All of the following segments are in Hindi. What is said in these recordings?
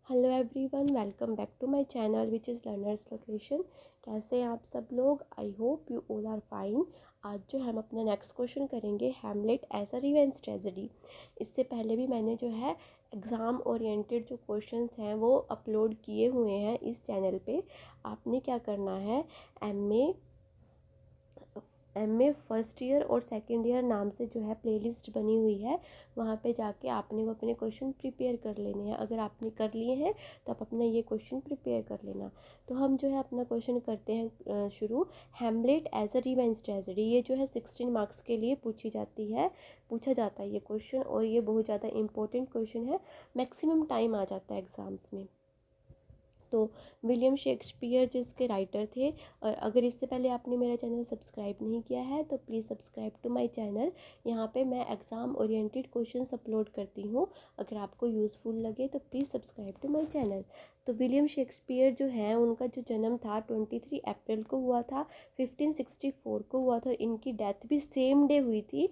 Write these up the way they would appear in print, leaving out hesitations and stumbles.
Hello everyone, welcome back to my channel which is learners location. कैसे हैं आप सब लोग? I hope you all are fine. आज जो हम अपना नेक्स्ट क्वेश्चन करेंगे, Hamlet as a revenge tragedy. इससे पहले भी मैंने जो है एग्ज़ाम ओरिएंटेड जो क्वेश्चंस हैं वो अपलोड किए हुए हैं इस चैनल पे। आपने क्या करना है, एमए फर्स्ट ईयर और सेकंड ईयर नाम से जो है प्लेलिस्ट बनी हुई है, वहाँ पे जाके आपने वो अपने क्वेश्चन प्रिपेयर कर लेने हैं। अगर आपने कर लिए हैं तो आप अपना ये क्वेश्चन प्रिपेयर कर लेना। तो हम जो है अपना क्वेश्चन करते हैं शुरू। Hamlet as a revenge tragedy, ये जो है 16 मार्क्स के लिए पूछा जाता है ये क्वेश्चन, और ये बहुत ज़्यादा इंपॉर्टेंट क्वेश्चन है। मैक्सिमम टाइम आ जाता है एग्ज़ाम्स में। तो विलियम शेक्सपियर जो इसके राइटर थे, और अगर इससे पहले आपने मेरा चैनल सब्सक्राइब नहीं किया है तो please subscribe to my channel. यहाँ पे मैं एग्ज़ाम ओरिएंटेड क्वेश्चंस अपलोड करती हूँ। अगर आपको यूज़फुल लगे तो please subscribe to my channel. तो विलियम शेक्सपियर जो हैं, उनका जो जन्म था 23 अप्रैल को हुआ था, 1564 को हुआ था, और इनकी डेथ भी सेम डे हुई थी।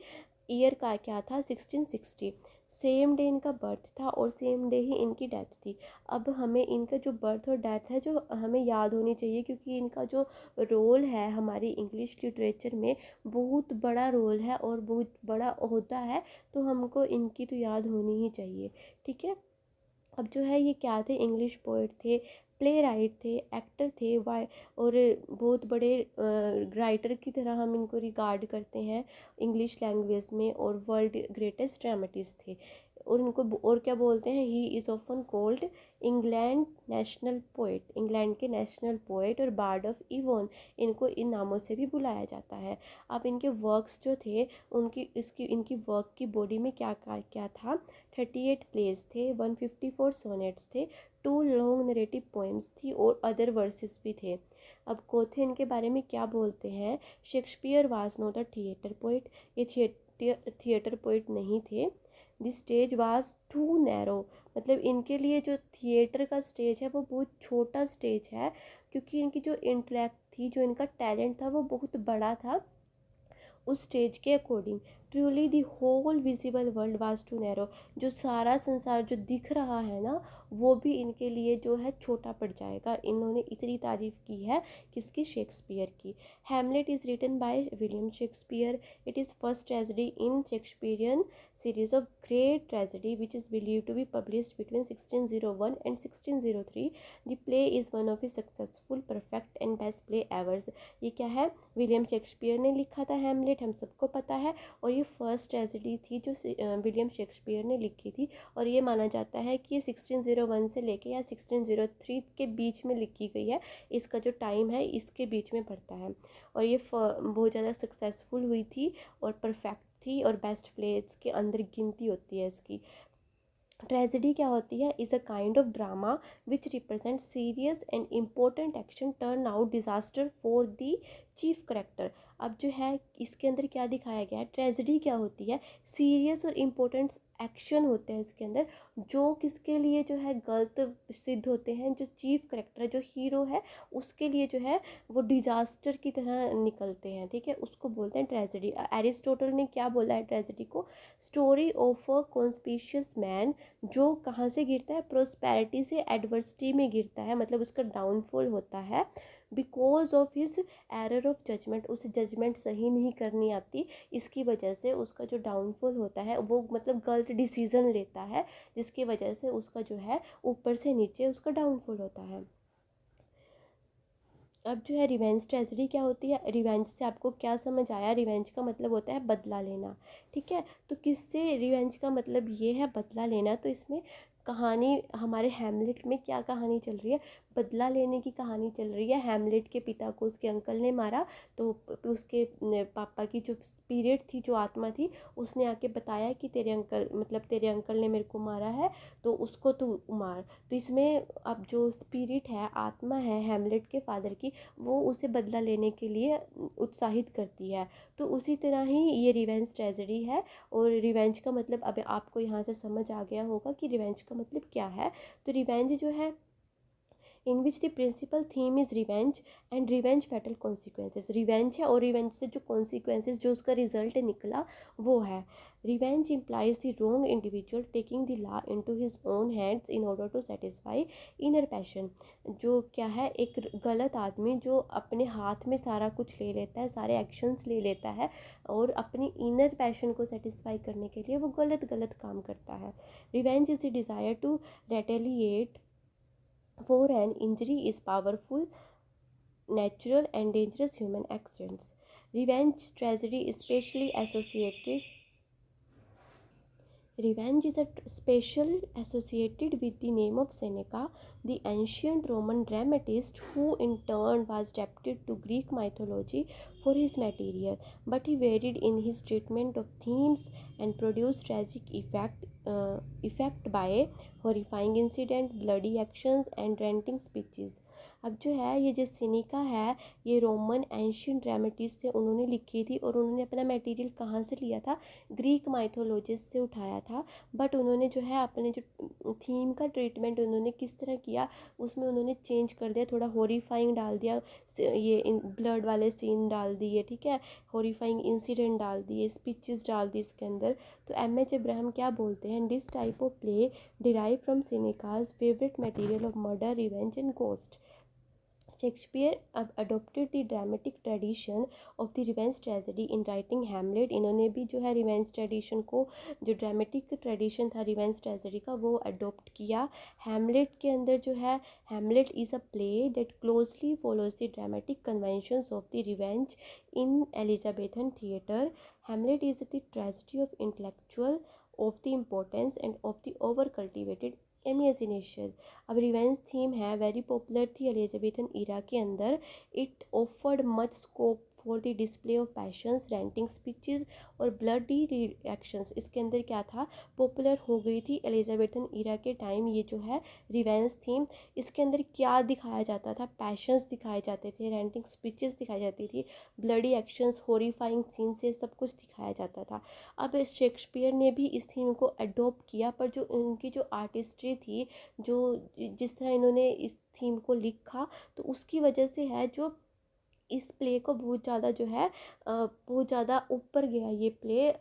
ईयर का क्या था, 1660। सेम डे इनका बर्थ था और सेम डे ही इनकी डेथ थी। अब हमें इनका जो बर्थ और डेथ है जो हमें याद होनी चाहिए, क्योंकि इनका जो रोल है हमारी इंग्लिश लिटरेचर में बहुत बड़ा रोल है और बहुत बड़ा होता है। तो हमको इनकी तो याद होनी ही चाहिए, ठीक है। अब जो है ये क्या थे, इंग्लिश पोएट थे, प्ले राइट थे, एक्टर थे, वाई और बहुत बड़े राइटर की तरह हम इनको रिगार्ड करते हैं इंग्लिश लैंग्वेज में, और वर्ल्ड ग्रेटेस्ट ड्रामेटिस्ट थे। और इनको और क्या बोलते हैं, he is often cold England के नेशनल पोएट और बार्ड ऑफ इवोन, इनको इन नामों से भी बुलाया जाता है। अब इनके वर्क्स जो थे, इनकी वर्क की बॉडी में क्या क्या था, 38 प्लेस थे, 154 सोनेट्स थे, 2 लॉन्ग नरेटिव पोएम्स थी, और अदर वर्सेस भी थे। अब कोथे इनके बारे में क्या बोलते हैं, Shakespeare was not a theatre poet, ये थिएटर पोइट नहीं थे। The stage was too narrow, मतलब इनके लिए जो थिएटर का स्टेज है वो बहुत छोटा स्टेज है, क्योंकि इनकी जो इंटेलेक्ट थी, जो इनका टैलेंट था, वो बहुत बड़ा था उस स्टेज के according. Truly the whole visible world was too narrow, जो सारा संसार जो दिख रहा है ना, वो भी इनके लिए जो है छोटा पड़ जाएगा। इन्होंने इतनी तारीफ की है किसकी, शेक्सपियर की। Hamlet is written by William Shakespeare. It is first tragedy in Shakespearean series of great tragedy which is believed to be published between 1601 and 1603. The play is one of his successful, perfect and best play ever. ये क्या है, विलियम शेक्सपियर ने लिखा था हैमलेट, हम सबको पता है। और ये फर्स्ट ट्रेजेडी थी जो विलियम शेक्सपियर ने लिखी थी, और ये माना जाता है कि ये 1601 से लेके या 1603 के बीच में लिखी गई है। इसका जो टाइम है इसके बीच में पड़ता है, और ये बहुत ज़्यादा सक्सेसफुल हुई थी और परफेक्ट थी, और बेस्ट प्लेस के अंदर गिनती होती है इसकी। ट्रेजेडी क्या होती है, is a kind of drama which represent serious and important action turn out disaster for the chief character. अब जो है इसके अंदर क्या दिखाया गया है, ट्रेजेडी क्या होती है, सीरियस और इम्पोर्टेंट एक्शन होते हैं इसके अंदर, जो किसके लिए जो है गलत सिद्ध होते हैं। जो चीफ करेक्टर है, जो हीरो है, उसके लिए जो है वो डिजास्टर की तरह निकलते हैं, ठीक है, उसको बोलते हैं ट्रेजेडी। एरिस्टोटल ने क्या बोला है ट्रेजेडी को, story of a conspicuous man, जो कहाँ से गिरता है, प्रोस्पेरिटी से एडवर्सिटी में गिरता है, मतलब उसका डाउनफॉल होता है because of his error of judgement, उसे जजमेंट सही नहीं करनी आती, इसकी वजह से उसका जो डाउनफॉल होता है, वो मतलब गलत डिसीज़न लेता है, जिसकी वजह से उसका जो है ऊपर से नीचे उसका डाउनफॉल होता है। अब जो है रिवेंज ट्रेजेडी क्या होती है, रिवेंज से आपको क्या समझ आया, रिवेंज का मतलब होता है बदला लेना, ठीक है। तो किससे रिवेंज का मतलब ये है बदला लेना, तो इसमें कहानी हमारे हैमलेट में क्या कहानी चल रही है, बदला लेने की कहानी चल रही है। हैमलेट के पिता को उसके अंकल ने मारा, तो उसके पापा की जो स्पिरिट थी, जो आत्मा थी, उसने आके बताया कि तेरे अंकल ने मेरे को मारा है, तो उसको तू मार। तो इसमें अब जो स्पिरिट है, आत्मा है हैमलेट के फादर की, वो उसे बदला लेने के लिए उत्साहित करती है। तो उसी तरह ही ये रिवेंज ट्रेजेडी है। और रिवेंज का मतलब अब आपको यहाँ से समझ आ गया होगा कि रिवेंज का मतलब क्या है। तो रिवेंज जो है in which the principal theme is revenge and revenge fatal consequences. Revenge है और रिवेंज से जो कॉन्सिक्वेंसेज, जो उसका रिजल्ट निकला वो है। Revenge implies the wrong individual taking the law into his own hands in order to satisfy inner passion. जो क्या है, एक गलत आदमी जो अपने हाथ में सारा कुछ ले लेता है, सारे एक्शंस ले लेता है और अपनी इनर पैशन को सेटिस्फाई करने के लिए वो गलत गलत काम करता है। Revenge is the desire to retaliate for an injury is powerful, natural and dangerous human accidents. Revenge tragedy is specially associated Revenge is a special associated with the name of Seneca, the ancient Roman dramatist who in turn was adapted to Greek mythology for his material, but he varied in his treatment of themes and produced tragic effect by horrifying incident, bloody actions and ranting speeches. अब जो है ये जो सिनिका है, ये रोमन एंशियंट ड्रामेटिस्ट थे, उन्होंने लिखी थी और उन्होंने अपना मटेरियल कहाँ से लिया था, ग्रीक माइथोलॉजिस्ट से उठाया था। बट उन्होंने जो है अपने जो थीम का ट्रीटमेंट उन्होंने किस तरह किया, उसमें उन्होंने चेंज कर दिया, थोड़ा हॉरिफाइंग डाल दिया, ये ब्लड वाले सीन डाल दिए, ठीक है, हॉरिफाइंग इंसिडेंट डाल दिए, स्पीचेस डाल दी इसके अंदर। तो एम.एच. अब्राहम क्या बोलते हैं, this type of play derive from Seneca's favourite material of murder, revenge and ghost. Shakespeare adopted the dramatic tradition of the revenge tragedy in writing Hamlet। इन्होंने भी जो है रिवेंज ट्रेडिशन को, जो ड्रामेटिक ट्रेडिशन था रिवेंज ट्रेजेडी का, वो अडोप्ट किया हैमलेट के अंदर। जो है Hamlet is a play that closely follows the dramatic conventions of the revenge in Elizabethan theatre. Hamlet is the tragedy of intellectual, of the importance end of the over cultivated imagination. अब रिवेंज थीम है, वेरी पॉपुलर थी एलिजाबेथन ईरा के अंदर। It offered much scope for the display of patience, renting speeches और ब्लडी रिएक्शंस। इसके अंदर क्या था, पॉपुलर हो गई थी एलिजाबेथन ईरा के टाइम ये जो है रिवेंज थीम। इसके अंदर क्या दिखाया जाता था, पैशंस दिखाए जाते थे, रेंटिंग स्पीचेस दिखाई जाती थी, ब्लडी एक्शंस, हॉरिफाइंग सीन से सब कुछ दिखाया जाता था। अब शेक्सपियर ने भी इस थीम को अडोप्ट किया, पर जो उनकी जो आर्टिस्ट्री थी, जो जिस तरह इन्होंने इस थीम को लिखा, तो उसकी वजह से है जो इस प्ले को बहुत ज़्यादा जो है बहुत ज़्यादा ऊपर गया ये प्ले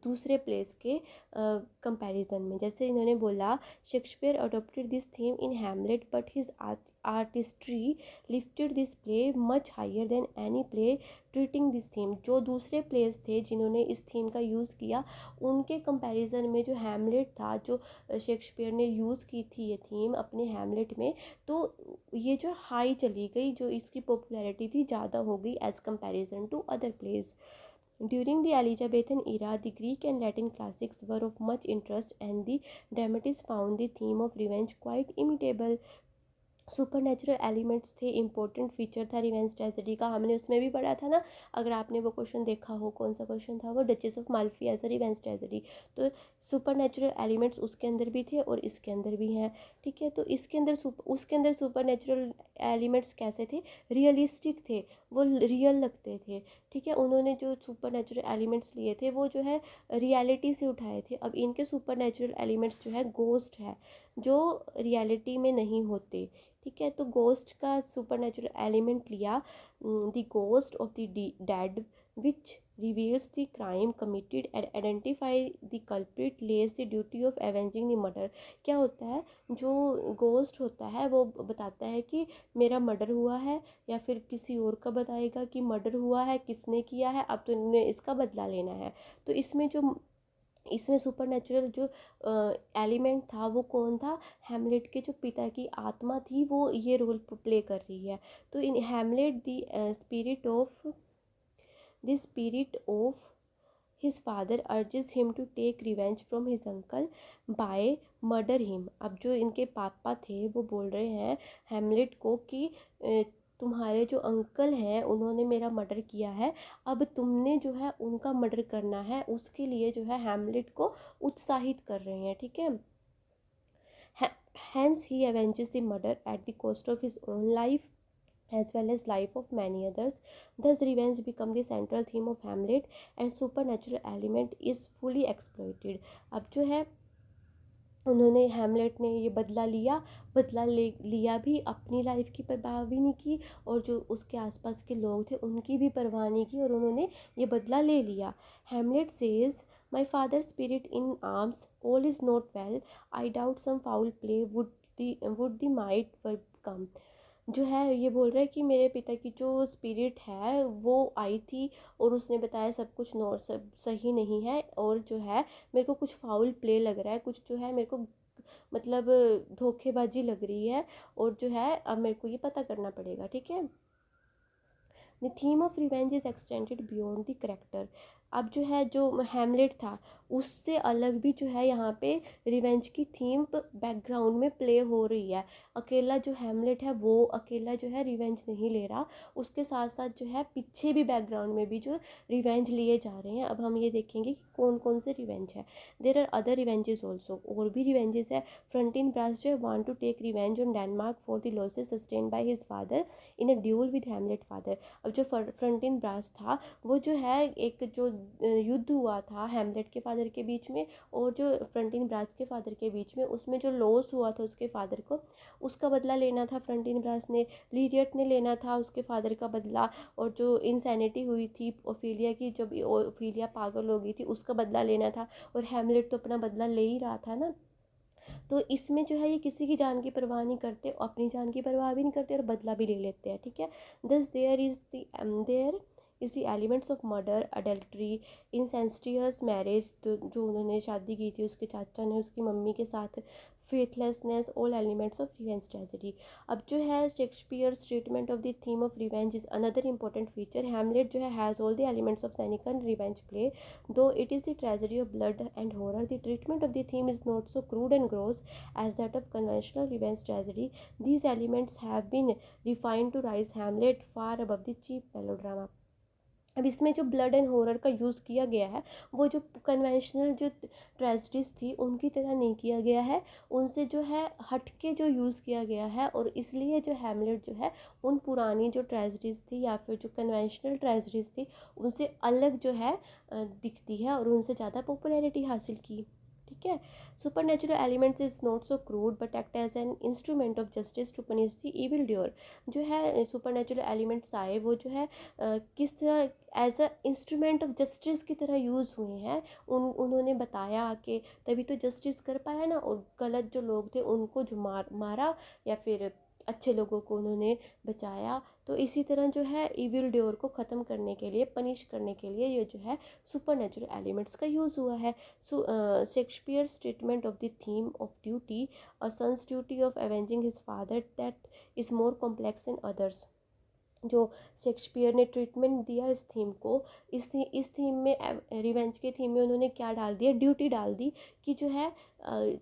दूसरे प्लेस के कंपैरिजन में। जैसे इन्होंने बोला, Shakespeare adopted this theme in Hamlet but his artistry lifted this play much higher than any play treating this theme. जो दूसरे प्लेस थे जिन्होंने इस थीम का यूज़ किया, उनके कंपैरिजन में जो हैमलेट था, जो शेक्सपियर ने यूज़ की थी ये थीम अपने हैमलेट में, तो ये जो हाई चली गई, जो इसकी पॉपुलैरिटी थी ज़्यादा हो गई as comparison to other plays. During the Elizabethan era, the Greek and Latin classics were of much interest, and the dramatists found the theme of revenge quite imitable। Super natural elements थे, इंपॉर्टेंट फीचर था रिवेंज ट्रेजेडी का। हमने उसमें भी पढ़ा था ना, अगर आपने वो क्वेश्चन देखा हो, कौन सा क्वेश्चन था वो, Duchess of Malfi as a revenge tragedy. तो सुपर नेचुरल एलिमेंट्स उसके अंदर भी थे और इसके अंदर भी हैं, ठीक है। तो इसके अंदर उसके अंदर सुपर नेचुरल एलिमेंट्स कैसे थे, रियलिस्टिक थे, वो रियल लगते थे, ठीक है। उन्होंने जो सुपर नेचुरल एलिमेंट्स लिए थे वो जो है रियलिटी से उठाए थे। अब इनके सुपर नेचुरल एलिमेंट्स जो है गोस्ट है, जो रियलिटी में नहीं होते, ठीक है। तो गोस्ट का सुपर नेचुरल एलिमेंट लिया, the ghost of the dead which reveals the crime committed and identify the culprit, lays the duty of avenging the murder. क्या होता है, जो गोस्ट होता है वो बताता है कि मेरा मर्डर हुआ है, या फिर किसी और का बताएगा कि मर्डर हुआ है, किसने किया है, अब तो इन्हें इसका बदला लेना है। तो इसमें सुपर नेचुरल जो एलिमेंट था वो कौन था, हैमलेट के जो पिता की आत्मा थी वो ये रोल प्ले कर रही है। तो in Hamlet the spirit of his father urges him to take revenge from his uncle by murder him. अब जो इनके पापा थे वो बोल रहे हैं हैमलेट को कि तुम्हारे जो अंकल हैं उन्होंने मेरा मर्डर किया है, अब तुमने जो है उनका मर्डर करना है, उसके लिए जो है हैमलेट को उत्साहित कर रहे हैं, ठीक है। Hence he avenges the murder at the cost of his own life as well as life of many others. Thus revenge become the central theme of Hamlet and supernatural element is fully exploited। अब जो है उन्होंने हैमलेट ने ये बदला लिया, बदला ले लिया भी, अपनी लाइफ की परवाह भी नहीं की और जो उसके आसपास के लोग थे उनकी भी परवाह नहीं की और उन्होंने ये बदला ले लिया। Hamlet says my father spirit in arms, all is not well, I doubt some foul play would the might were come. जो है ये बोल रहा है कि मेरे पिता की जो स्पिरिट है वो आई थी और उसने बताया सब कुछ सब सही नहीं है और जो है मेरे को कुछ फाउल प्ले लग रहा है, कुछ जो है मेरे को मतलब धोखेबाजी लग रही है और जो है अब मेरे को ये पता करना पड़ेगा, ठीक है। The theme of revenge is extended beyond the character. अब जो है जो हैमलेट था उससे अलग भी जो है यहाँ पे रिवेंज की थीम बैकग्राउंड में प्ले हो रही है। अकेला जो हैमलेट है वो अकेला जो है रिवेंज नहीं ले रहा, उसके साथ साथ जो है पीछे भी बैकग्राउंड में भी जो रिवेंज लिए जा रहे हैं। अब हम ये देखेंगे कि कौन कौन से रिवेंज है। There are other revenges also, और भी रिवेंजेस है। फ्रंटिन ब्रास जो है want to take revenge on Denmark for the losses sustained by his father in a duel with Hamlet father. अब जो फ्रंटिन ब्रास था वो जो है एक जो युद्ध हुआ था हैमलेट के फादर के बीच में और जो फ्रंटिन ब्रास के फादर के बीच में, उसमें जो लॉस हुआ था उसके फादर को, उसका बदला लेना था फ्रंटिन ब्रास ने। लीरियट ने लेना था उसके फादर का बदला, और जो इंसैनिटी हुई थी ओफिलिया की, जब ओफिलिया पागल हो गई थी, उसका बदला लेना था। और हैमलेट तो अपना बदला ले ही रहा था ना। तो इसमें जो है ये किसी की जान की परवाह नहीं करते, अपनी जान की परवाह भी नहीं करते और बदला भी ले लेते हैं, ठीक है। Thus there is the elements of murder, adultery, incestuous marriage, तो जो उन्होंने शादी की थी उसके चाचा ने उसकी मम्मी के साथ, faithlessness, all elements of revenge tragedy. अब जो है Shakespeare treatment of the theme of revenge is another important feature. Hamlet जो है has all the elements of Senecan revenge play, though it is the tragedy of blood and horror. The treatment of the theme is not so crude and gross as that of conventional revenge tragedy. These elements have been refined to rise Hamlet far above the cheap melodrama. अब इसमें जो ब्लड एंड हॉरर का यूज़ किया गया है वो जो कन्वेंशनल जो ट्रेजिडीज़ थी उनकी तरह नहीं किया गया है, उनसे जो है हट के जो यूज़ किया गया है। और इसलिए जो हैमलेट जो है उन पुरानी जो ट्रेजिडीज़ थी या फिर जो कन्वेंशनल ट्रेजिडीज़ थी उनसे अलग जो है दिखती है और उनसे ज़्यादा पॉपुलैरिटी हासिल की, ठीक है। Super natural elements is not so crude but act as an instrument of justice to punish the evil doer. जो है सुपर नेचुरल एलिमेंट्स आए वो जो है किस तरह as a instrument of justice की तरह यूज़ हुए हैं। उन्होंने बताया कि तभी तो जस्टिस कर पाया ना, और गलत जो लोग थे उनको जो मारा या फिर अच्छे लोगों को उन्होंने बचाया। तो इसी तरह जो है इविल ड्योर को ख़त्म करने के लिए, पनिश करने के लिए ये जो है सुपर नेचुरल एलिमेंट्स का यूज़ हुआ है। So Shakespeare's treatment of the theme of duty, a son's duty of avenging his father, that is more complex in others. जो शेक्सपियर ने ट्रीटमेंट दिया इस थीम को, इस थीम में रिवेंज के थीम में उन्होंने क्या डाल दिया, ड्यूटी डाल दी कि जो है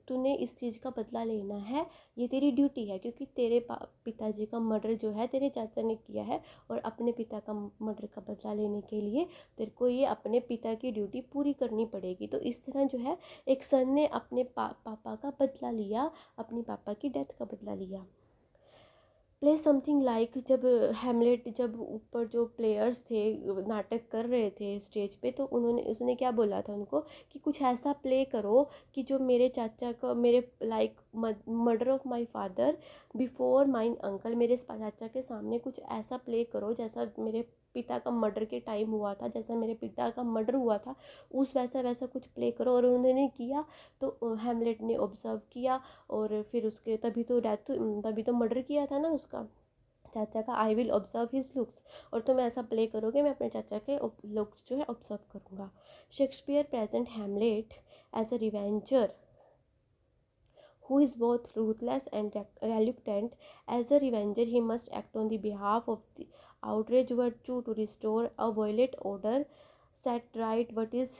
तूने इस चीज़ का बदला लेना है, ये तेरी ड्यूटी है क्योंकि तेरे पिताजी का मर्डर जो है तेरे चाचा ने किया है और अपने पिता का मर्डर का बदला लेने के लिए तेरे को ये अपने पिता की ड्यूटी पूरी करनी पड़ेगी। तो इस तरह जो है एक सन ने अपने पापा का बदला लिया, अपनी पापा की डेथ का बदला लिया। प्ले समथिंग लाइक, जब हैमलेट जब ऊपर जो प्लेयर्स थे नाटक कर रहे थे स्टेज पे, तो उसने क्या बोला था उनको कि कुछ ऐसा प्ले करो कि जो मेरे चाचा का, मेरे like murder of my father before my uncle, मेरे चाचा के सामने कुछ ऐसा प्ले करो जैसा मेरे पिता का मर्डर के टाइम हुआ था, जैसा मेरे पिता का मर्डर हुआ था उस वैसा वैसा कुछ प्ले करो। और उन्होंने किया, तो हैमलेट ने ऑब्जर्व किया और फिर उसके तभी तो मर्डर किया था ना उसका चाचा का। I will observe his looks, और तुम ऐसा प्ले करोगे मैं अपने चाचा के लुक्स जो है ऑब्जर्व करूँगा। Shakespeare present Hamlet as a revenger who is both ruthless and reluctant. As a revenger, he must act on the behalf of the outraged virtue to restore a violent order, set right what is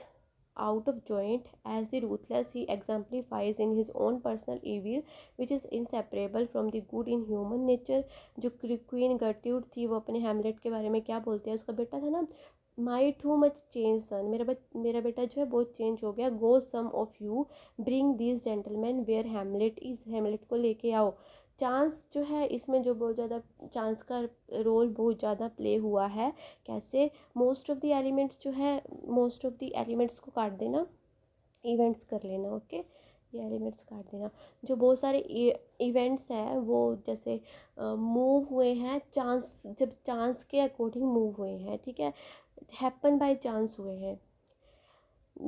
out of joint. As the ruthless, he exemplifies in his own personal evil, which is inseparable from the good in human nature. जो क्वीन गर्ट्यूड थी वो अपने हैमलेट के बारे में क्या बोलते हैं, उसका बेटा था ना, my too much change son, मेरा बेटा जो है बहुत चेंज हो गया। Go some of you bring this gentleman where Hamlet is, Hamlet को लेके आओ। चांस जो है इसमें जो बहुत ज़्यादा चांस का रोल बहुत ज़्यादा प्ले हुआ है। कैसे, मोस्ट ऑफ द एलिमेंट्स जो है, मोस्ट ऑफ द एलिमेंट्स को काट देना, इवेंट्स कर लेना, ओके। ये एलिमेंट्स काट देना। जो बहुत सारे इवेंट्स हैं वो जैसे मूव हुए हैं चांस, जब चांस के अकॉर्डिंग मूव हुए हैं, ठीक है, हैपन बाय चांस हुए हैं।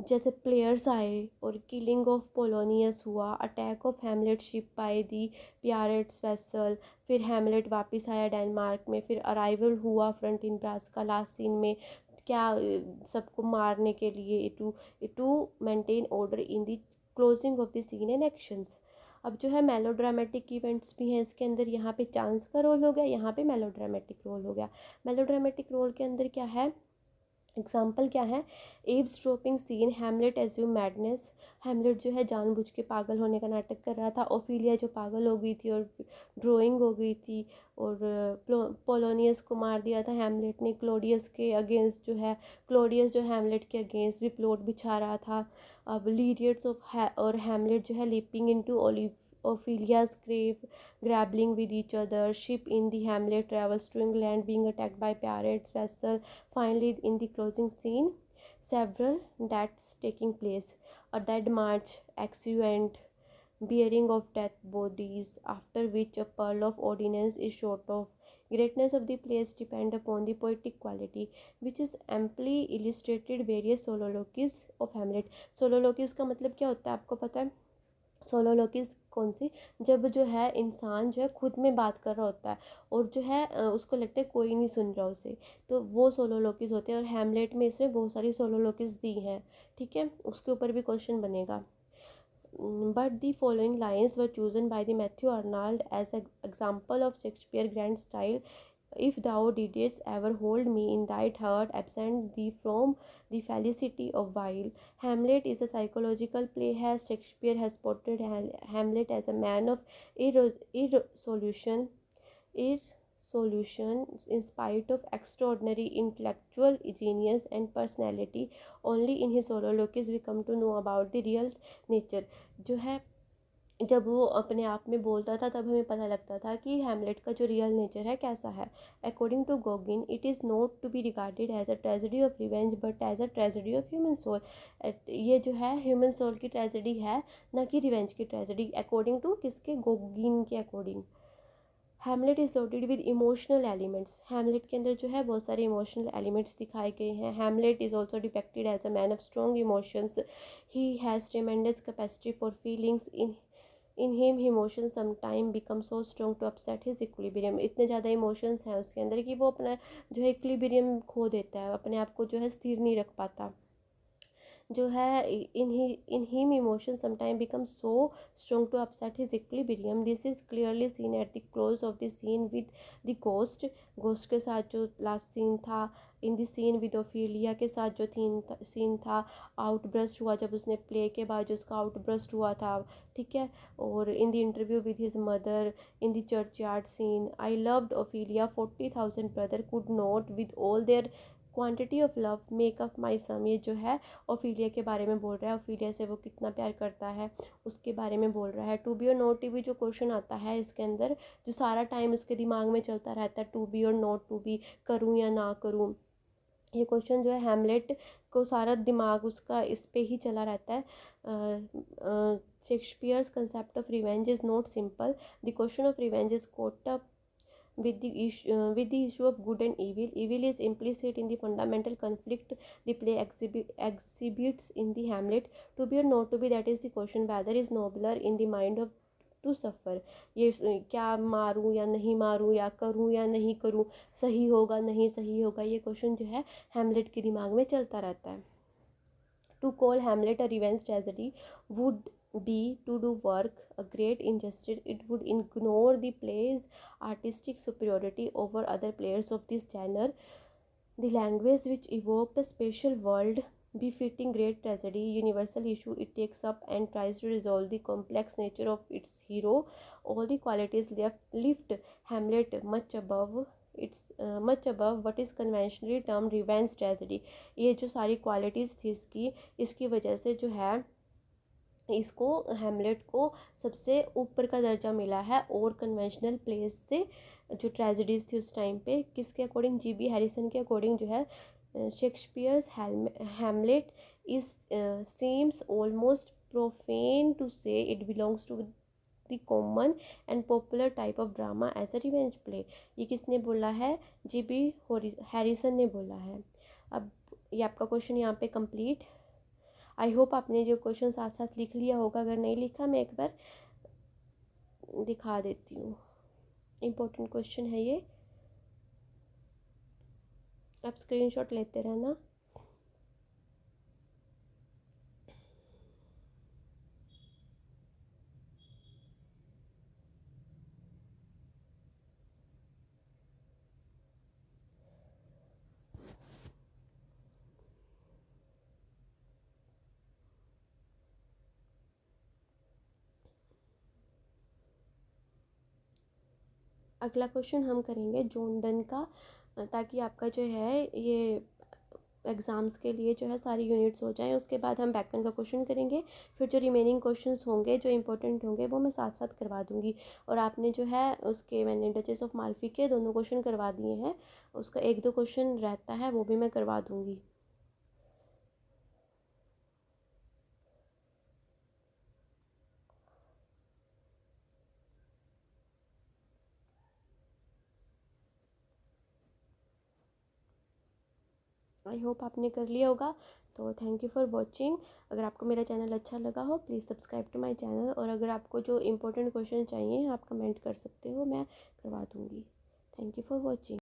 जैसे प्लेयर्स आए और किलिंग ऑफ पोलोनियस हुआ, attack of Hamlet ship by the pirates vessel, फिर हैमलेट वापस आया डेनमार्क में, फिर अराइवल हुआ फ्रंट इन ब्रास का लास्ट सीन में, क्या सबको मारने के लिए to maintain order in the closing of the scene and actions. अब जो है मेलोड्रामेटिक इवेंट्स भी हैं इसके अंदर, यहाँ पे चांस का रोल हो गया, यहाँ पे मेलोड्रामेटिक रोल हो गया। मेलोड्रामेटिक रोल के अंदर क्या है, एग्जाम्पल क्या है, eavesdropping scene, Hamlet assume madness, Hamlet जो है जानबूझ के पागल होने का नाटक कर रहा था, ओफिलिया जो पागल हो गई थी और ड्राइंग हो गई थी, और पोलोनियस को मार दिया था हैमलेट ने, क्लोडियस के अगेंस्ट जो है, क्लोडियस जो हैमलेट के अगेंस्ट भी प्लॉट बिछा रहा था। अब लीरियड्स ऑफ और हैमलेट जो है leaping into Ophelia's grave, grappling with each other. Ship in the Hamlet travels to England, being attacked by pirates vessel. Finally, in the closing scene, several deaths taking place. A dead march exeunt, bearing of dead bodies, after which a pearl of ordnance is shot off. Greatness of the place depend upon the poetic quality, which is amply illustrated various soliloquies of Hamlet. Soliloquies का मतलब क्या होता है आपको पता है? सोलोलॉकीज कौन सी, जब जो है इंसान जो है खुद में बात कर रहा होता है और जो है उसको लगता है कोई नहीं सुन रहा उसे, तो वो सोलोलॉकीज होते हैं। और हैमलेट में इसमें बहुत सारी सोलोलॉकीज दी हैं, ठीक है, उसके ऊपर भी क्वेश्चन बनेगा। But the following lines were chosen by the Matthew Arnold as example of Shakespeare grand style. If thou didst ever hold me in thy heart, absent thee from the felicity of while. Hamlet is a psychological play, as Shakespeare has portrayed Hamlet as a man of irresolution, in spite of extraordinary intellectual genius and personality. Only in his soliloquies we come to know about the real nature. जो है जब वो अपने आप में बोलता था तब हमें पता लगता था कि हैमलेट का जो रियल नेचर है कैसा है। According to Goggin, it is not to be regarded as a tragedy of revenge but as a tragedy of human soul. ये जो है ह्यूमन सोल की ट्रेजेडी है, ना कि रिवेंज की ट्रेजेडी, अकॉर्डिंग टू किसके, गोगिन के according. Hamlet is loaded with emotional elements, Hamlet के अंदर जो है बहुत सारे इमोशनल एलिमेंट्स दिखाए गए हैं। Hamlet is also depicted as a man of strong emotions, he has tremendous capacity for feelings, in him emotion sometime become so strong to upset his equilibrium. इतने ज़्यादा इमोशंस हैं उसके अंदर कि वो अपना जो है इक्विलिब्रियम खो देता है, अपने आप को जो है स्थिर नहीं रख पाता। जो है in him emotion sometime become so strong to upset his equilibrium. This is clearly seen at the close of the scene with the ghost, ghost के साथ जो लास्ट सीन था, in the scene with Ophelia के साथ जो सीन था, आउटब्रस्ट हुआ जब उसने प्ले के बाद जो उसका आउटब्रस्ट हुआ था, ठीक है, और in the interview with his mother, in the church yard scene, I loved Ophelia 40,000 brother could not with all their quantity of love make up my sum. ये जो है ओफिलिया के बारे में बोल रहा है, ओफिलिया से वो कितना प्यार करता है उसके बारे में बोल रहा है। टू बी और नॉट टू बी जो क्वेश्चन आता है इसके अंदर, जो सारा टाइम उसके दिमाग में चलता रहता है, टू बी और नॉट टू बी, करूँ या ना करूँ, ये क्वेश्चन जो है हैमलेट को सारा दिमाग उसका इस पे ही चला रहता है। Shakespeare's concept of revenge is not simple, the question of revenge is caught up with the issue of good and evil. Evil is implicit in the fundamental conflict the play exhibits in the Hamlet. To be or not to be, that is the question, whether is nobler in the mind of to suffer. ये क्या मारूं या नहीं मारूं, या करूं या नहीं करूं, सही होगा नहीं सही होगा, ये क्वेश्चन जो है हैमलेट के दिमाग में चलता रहता है। To call Hamlet a revenge tragedy would be to do work a great injustice. It would ignore the play's artistic superiority over other players of this genre. The language which evoked a special world befitting great tragedy, universal issue it takes up and tries to resolve the complex nature of its hero. All the qualities lift Hamlet much above much above what is conventionally termed revenge tragedy. ये जो सारी क्वालिटीज़ थी इसकी वजह से जो है इसको हैमलेट को सबसे ऊपर का दर्जा मिला है, और कन्वेंशनल प्लेस से जो ट्रेजेडीज़ थी उस टाइम पे, किसके अकॉर्डिंग, जी.बी. हैरिसन के अकॉर्डिंग जो है Shakespeare's Hamlet is seems almost profane to say it belongs to the common and popular type of drama as a revenge play। ये किसने बोला है? GB हैरिसन ने बोला है। अब ये आपका क्वेश्चन यहाँ पे कंप्लीट। आई होप आपने जो क्वेश्चन साथ साथ लिख लिया होगा। अगर नहीं लिखा मैं एक बार दिखा देती हूँ। इम्पोर्टेंट क्वेश्चन है ये, आप स्क्रीनशॉट लेते रहना। अगला क्वेश्चन हम करेंगे जॉन डन का, ताकि आपका जो है ये एग्ज़ाम्स के लिए जो है सारी यूनिट्स हो जाएं। उसके बाद हम बैकएंड का क्वेश्चन करेंगे। फिर जो रिमेनिंग क्वेश्चंस होंगे जो इंपॉर्टेंट होंगे वो मैं साथ साथ करवा दूंगी। और आपने जो है उसके मैंने डचेस ऑफ माल्फी के दोनों क्वेश्चन करवा दिए हैं, उसका एक दो क्वेश्चन रहता है वो भी मैं करवा दूंगी। आई होप आपने कर लिया होगा। तो थैंक यू फॉर वॉचिंग। अगर आपको मेरा चैनल अच्छा लगा हो please subscribe to my channel. और अगर आपको जो इंपॉर्टेंट क्वेश्चन चाहिए आप कमेंट कर सकते हो, मैं करवा दूँगी। Thank you for watching.